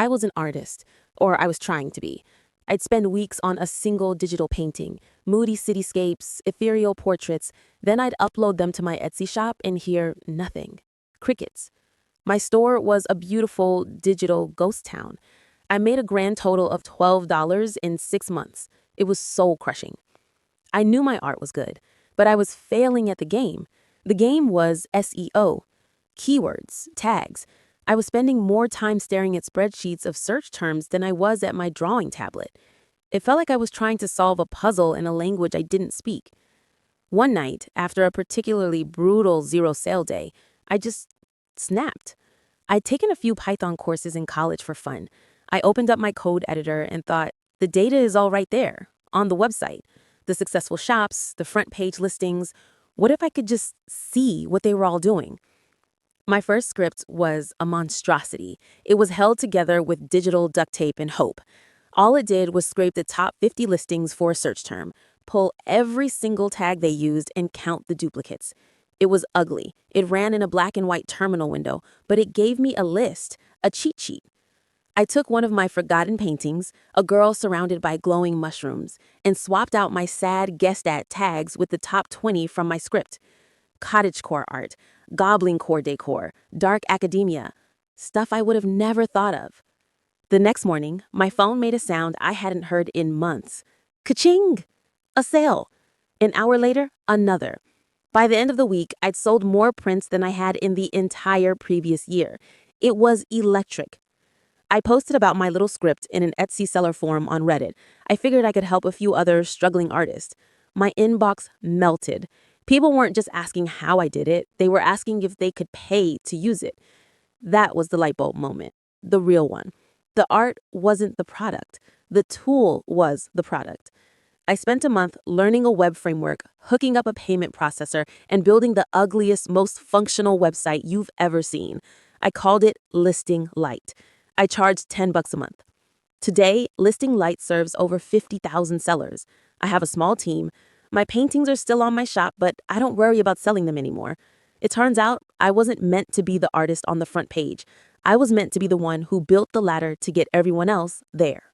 I was an artist, or I was trying to be. I'd spend weeks on a single digital painting, moody cityscapes, ethereal portraits, then I'd upload them to my Etsy shop and hear nothing. Crickets. My store was a beautiful digital ghost town. I made a grand total of $12 in 6 months. It was soul crushing. I knew my art was good, but I was failing at the game. The game was SEO, keywords, tags. I was spending more time staring at spreadsheets of search terms than I was at my drawing tablet. It felt like I was trying to solve a puzzle in a language I didn't speak. One night, after a particularly brutal zero sale day, I just snapped. I'd taken a few Python courses in college for fun. I opened up my code editor and thought, the data is all right there, on the website. The successful shops, the front page listings. What if I could just see what they were all doing? My first script was a monstrosity. It was held together with digital duct tape and hope. All it did was scrape the top 50 listings for a search term, pull every single tag they used, and count the duplicates. It was ugly. It ran in a black and white terminal window, but it gave me a list, a cheat sheet. I took one of my forgotten paintings, a girl surrounded by glowing mushrooms, and swapped out my sad guessed at tags with the top 20 from my script. Cottagecore art, goblin core decor, dark academia, stuff I would have never thought of. The next morning, my phone made a sound I hadn't heard in months. Ka-ching! A sale. An hour later, another. By the end of the week, I'd sold more prints than I had in the entire previous year. It was electric. I posted about my little script in an Etsy seller forum on Reddit. I figured I could help a few other struggling artists. My inbox melted. People weren't just asking how I did it, they were asking if they could pay to use it. That was the light bulb moment, the real one. The art wasn't the product. The tool was the product. I spent a month learning a web framework, hooking up a payment processor, and building the ugliest, most functional website you've ever seen. I called it Listing Light. I charged $10 a month. Today, Listing Light serves over 50,000 sellers. I have a small team. My paintings are still on my shop, but I don't worry about selling them anymore. It turns out I wasn't meant to be the artist on the front page. I was meant to be the one who built the ladder to get everyone else there.